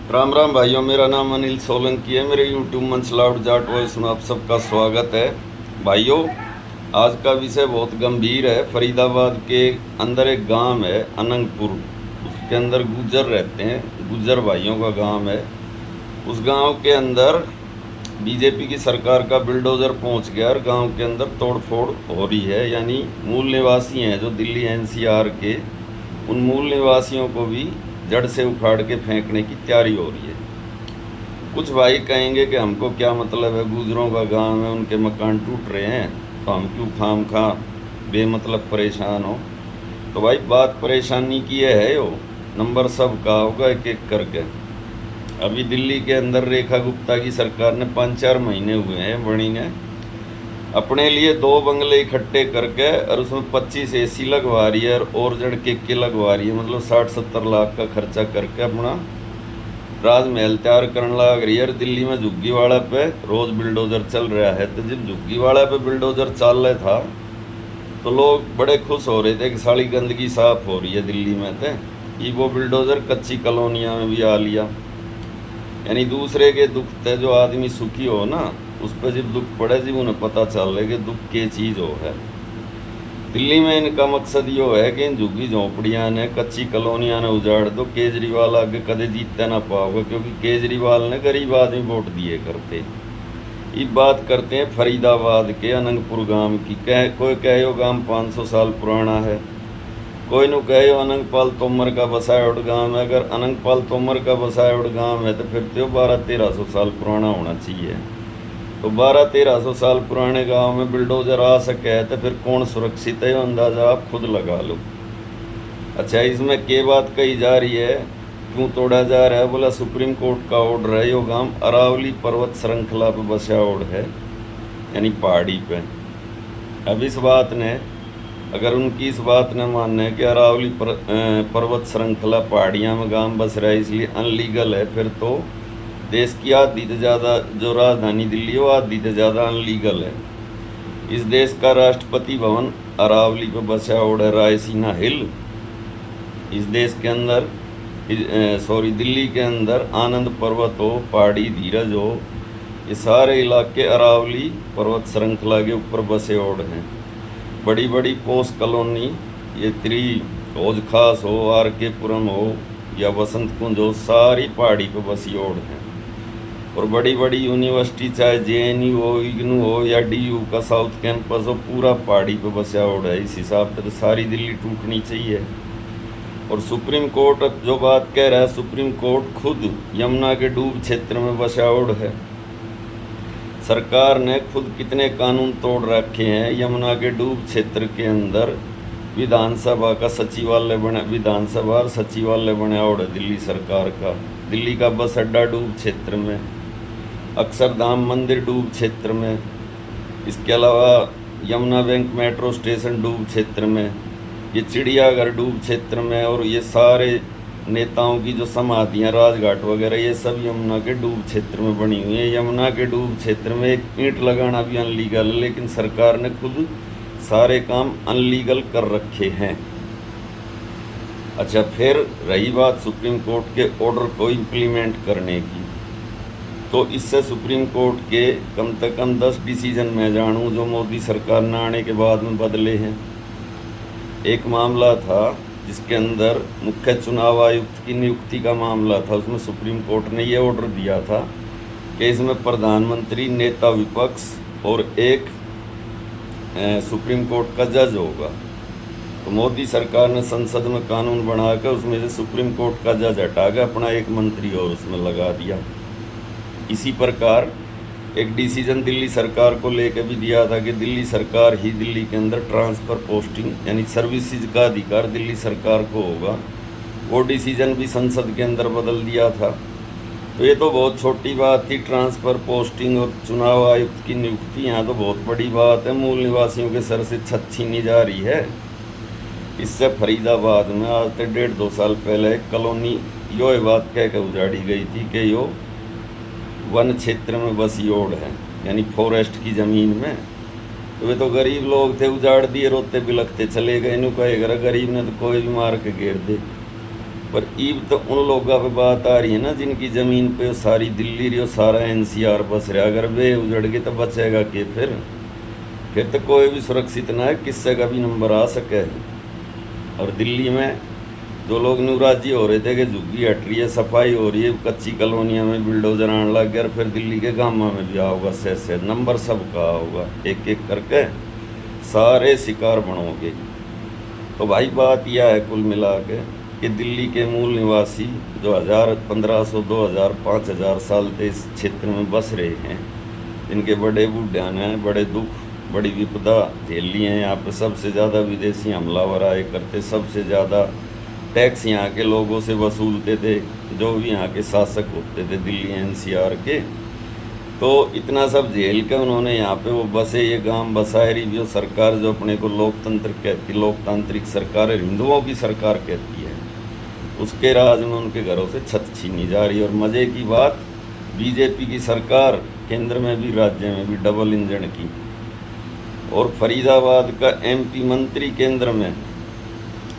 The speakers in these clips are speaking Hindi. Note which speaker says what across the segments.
Speaker 1: राम राम भाइयों, मेरा नाम अनिल सोलंकी है। मेरे यूट्यूब मंच लाउड जाट वॉइस में आप सबका स्वागत है। भाइयों, आज का विषय बहुत गंभीर है। फरीदाबाद के अंदर एक गांव है अनंगपुर, उसके अंदर गुज्जर रहते हैं। गुज्जर भाइयों का गांव है। उस गांव के अंदर बीजेपी की सरकार का बिल्डोज़र पहुंच गया और गांव के अंदर तोड़ फोड़ हो रही है। यानी मूल निवासी हैं जो दिल्ली एनसीआर के, उन मूल निवासियों को भी जड़ से उखाड़ के फेंकने की तैयारी हो रही है। कुछ भाई कहेंगे कि हमको क्या मतलब है, गुजरों का गांव है, उनके मकान टूट रहे हैं तो हम क्यों खाम खा बेमतलब परेशान हो। तो भाई बात परेशानी की है यो, नंबर सब का होगा एक एक करके। अभी दिल्ली के अंदर रेखा गुप्ता की सरकार ने 5-4 महीने हुए हैं बनी ने अपने लिए 2 बंगले इकट्ठे करके और उसमें 25 एसी लगवा रही है और ओरजन के लगवा रही है। मतलब 60-70 लाख का खर्चा करके अपना राजमहल तैयार करने लग रही है। और दिल्ली में झुग्गीवाड़ा पे रोज़ बिल्डोज़र चल रहा है। तो जब झुग्गीवाड़ा पे बिल्डोज़र चल रहा था तो लोग बड़े खुश हो रहे थे कि सारी गंदगी साफ हो रही है दिल्ली में। थे ये वो बिल्डोज़र कच्ची कॉलोनियाँ में भी आ लिया। यानी दूसरे के दुख थे, जो आदमी सुखी हो ना, उस पर जब दुख पड़े जब उन्हें पता चल रहा है कि दुख के चीज़ हो है। दिल्ली में इनका मकसद यो है कि इन झुग्गी झोंपड़ियाँ ने, कच्ची कॉलोनियाँ ने उजाड़ दो। केजरीवाल आगे कदे जीतते ना पाओगे, क्योंकि केजरीवाल ने गरीब आदमी वोट दिए करते। ये बात करते हैं फरीदाबाद के अनंगपुर गांव की। कोई कहे यो गांव 500 साल पुराना है, कोई नु कहे अनंगपाल तोमर का बसाया उड़ गांव है। अगर अनंगपाल तोमर का बसाया उड़ गांव है तो फिर तो 1200-1300 साल पुराना होना चाहिए। तो 1200-1300 साल पुराने गांव में बिल्डोजर आ सके है तो फिर कौन सुरक्षित है, अंदाज़ा आप खुद लगा लो। अच्छा, इसमें के बात कही जा रही है, क्यों तोड़ा जा रहा है? बोला सुप्रीम कोर्ट का ऑर्डर है। यो गांव अरावली पर्वत श्रृंखला पर बसा उड़ है, यानी पहाड़ी पे। अब इस बात ने, अगर उनकी इस बात ने मानना है कि अरावली पर्वत श्रृंखला पहाड़ियाँ में गांव बस रहा है इसलिए अनलीगल है, फिर तो देश की आधी से ज़्यादा जो राजधानी दिल्ली है वो आधी से ज़्यादा अनलीगल है। इस देश का राष्ट्रपति भवन अरावली पर बसा उड़ है, रायसीना हिल। इस देश के अंदर दिल्ली के अंदर आनंद पर्वत हो, पहाड़ी धीरज हो, ये सारे इलाके अरावली पर्वत श्रृंखला के ऊपर बसे उड़ हैं। बड़ी बड़ी पोस्ट कॉलोनी, ये हौज खास हो, RK पुरम हो या वसंत कुंज हो, सारी पहाड़ी पे बसी ओढ़ हैं। और बड़ी बड़ी यूनिवर्सिटी, चाहे JNU हो, IGNOU हो या DU का साउथ कैंपस हो, पूरा पहाड़ी पे बसा ओढ़ है। इस हिसाब से तो सारी दिल्ली टूटनी चाहिए। और सुप्रीम कोर्ट जो बात कह रहा है, सुप्रीम कोर्ट खुद यमुना के डूब क्षेत्र में बसा ओढ़ है। सरकार ने खुद कितने कानून तोड़ रखे हैं। यमुना के डूब क्षेत्र के अंदर विधानसभा का सचिवालय बना, विधानसभा और सचिवालय बना और दिल्ली सरकार का। दिल्ली का बस अड्डा डूब क्षेत्र में, अक्षरधाम मंदिर डूब क्षेत्र में, इसके अलावा यमुना बैंक मेट्रो स्टेशन डूब क्षेत्र में, ये चिड़ियाघर डूब क्षेत्र में। और ये सारे नेताओं की जो समाधियाँ, राजघाट वगैरह, ये सब यमुना के डूब क्षेत्र में बनी हुई है। यमुना के डूब क्षेत्र में एक ईंट लगाना भी अनलीगल है, लेकिन सरकार ने खुद सारे काम अनलीगल कर रखे हैं। अच्छा, फिर रही बात सुप्रीम कोर्ट के ऑर्डर को इम्प्लीमेंट करने की, तो इससे सुप्रीम कोर्ट के कम से कम 10 डिसीजन मैं जानूँ जो मोदी सरकार ने आने के बाद में बदले हैं। एक मामला था जिसके अंदर मुख्य चुनाव आयुक्त की नियुक्ति का मामला था। उसमें सुप्रीम कोर्ट ने ये ऑर्डर दिया था कि इसमें प्रधानमंत्री, नेता विपक्ष और एक सुप्रीम कोर्ट का जज होगा। तो मोदी सरकार ने संसद में कानून बनाकर उसमें से सुप्रीम कोर्ट का जज हटा के अपना एक मंत्री और उसमें लगा दिया। इसी प्रकार एक डिसीजन दिल्ली सरकार को लेकर भी दिया था कि दिल्ली सरकार ही दिल्ली के अंदर ट्रांसफ़र पोस्टिंग यानी सर्विसेज का अधिकार दिल्ली सरकार को होगा। वो डिसीजन भी संसद के अंदर बदल दिया था। तो ये तो बहुत छोटी बात थी, ट्रांसफ़र पोस्टिंग और चुनाव आयुक्त की नियुक्ति। यहाँ तो बहुत बड़ी बात है, मूल निवासियों के सर से छत छीनी जा रही है। इससे फरीदाबाद में आज से 1.5-2 साल पहले एक कॉलोनी यो बात कह के उजाड़ी गई थी कि यो वन क्षेत्र में बसी ओढ़ है, यानी फॉरेस्ट की ज़मीन में। तो वे तो गरीब लोग थे, उजाड़ दिए, रोते बिलखते चले गए। इन्हों कहेगा गरीब ने तो कोई भी मार के घेर दे। पर ईब तो उन लोगों पे बात आ रही है ना जिनकी ज़मीन पे सारी दिल्ली रही सारा एनसीआर बस रहा। अगर वे उजड़ गए तो बचेगा कि फिर तो कोई भी सुरक्षित ना है, किससे का भी नंबर आ सके। और दिल्ली में जो लोग न्यूराजी हो रहे थे कि झुग्गी हट रही है, सफाई हो रही है, कच्ची कॉलोनिया में बिल्डोजर आने लग गया, और फिर दिल्ली के गाँव में भी आओगा से नंबर सबका होगा, एक एक करके सारे शिकार बनोगे। तो भाई बात यह है कुल मिला के कि दिल्ली के मूल निवासी जो 1500, 2000, 5000 साल से इस क्षेत्र में बस रहे हैं, इनके बड़े बूढ़े ने बड़े दुख बड़ी विपदा झेल ली है। यहाँ पर सबसे ज़्यादा विदेशी हमलावर आए करते, सबसे ज़्यादा टैक्स यहाँ के लोगों से वसूलते थे, जो भी यहाँ के शासक होते थे दिल्ली एनसीआर के। तो इतना सब झेल के उन्होंने यहाँ पे वो बसे, ये गांव बसाए रही। जो सरकार जो अपने को लोकतंत्र कहती, लोकतांत्रिक सरकार हिंदुओं की सरकार कहती है, उसके राज में उनके घरों से छत छीनी जा रही है। और मज़े की बात, बीजेपी की सरकार केंद्र में भी राज्य में भी डबल इंजन की। और फरीदाबाद का एमपी मंत्री केंद्र में,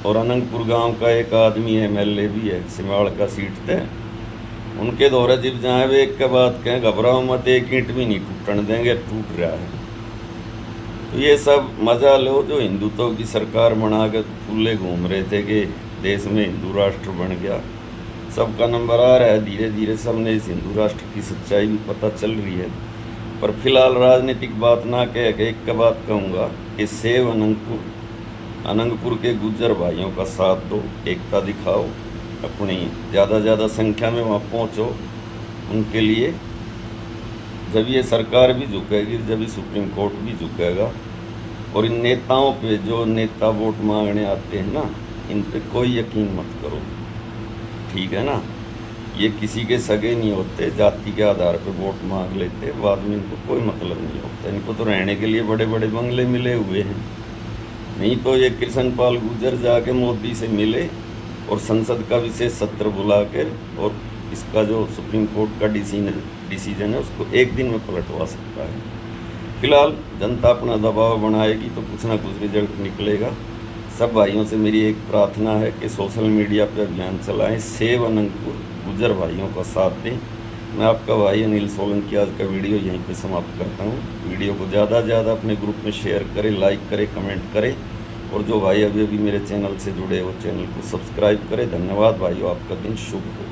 Speaker 1: और अनंतपुर गांव का एक आदमी एमएलए भी है, सिमाड़ का सीट थे, उनके दौरे जब जाए वे एक के बाद कहें घबराओ मत, एक ईंट भी नहीं टूटने देंगे, टूट रहा है। तो ये सब मजा लो जो हिंदुत्व की सरकार बना के फूले घूम रहे थे कि देश में हिंदू राष्ट्र बन गया, सबका नंबर आ रहा है। धीरे धीरे सबने इस हिंदू राष्ट्र की सच्चाई भी पता चल रही है। पर फिलहाल राजनीतिक बात ना कह के एक का बात कहूँगा कि सेव अनंतपुर के गुज्जर भाइयों का साथ दो, एकता दिखाओ, अपनी ज़्यादा संख्या में वहाँ पहुँचो उनके लिए। जब ये सरकार भी झुकेगी, जब ये सुप्रीम कोर्ट भी झुकेगा। और इन नेताओं पे, जो नेता वोट मांगने आते हैं ना, इन पे कोई यकीन मत करो, ठीक है ना। ये किसी के सगे नहीं होते, जाति के आधार पे वोट मांग लेते, बाद में इनको कोई मतलब नहीं होता। इनको तो रहने के लिए बड़े बड़े बंगले मिले हुए हैं। नहीं तो ये कृष्णपाल गुर्जर जाके मोदी से मिले और संसद का विशेष सत्र बुला कर, और इसका जो सुप्रीम कोर्ट का डिसीजन है उसको एक दिन में पलटवा सकता है। फिलहाल जनता अपना दबाव बनाएगी तो कुछ ना कुछ रिजल्ट निकलेगा। सब भाइयों से मेरी एक प्रार्थना है कि सोशल मीडिया पर अभियान चलाएं, सेव अनंतपुर गुज्जर भाइयों का साथ दें। मैं आपका भाई अनिल सोलंकी आज का वीडियो यहीं पे समाप्त करता हूँ। वीडियो को ज़्यादा से ज़्यादा अपने ग्रुप में शेयर करें, लाइक करें, कमेंट करें, और जो भाई अभी मेरे चैनल से जुड़े वो चैनल को सब्सक्राइब करें। धन्यवाद भाइयों, आपका दिन शुभ हो।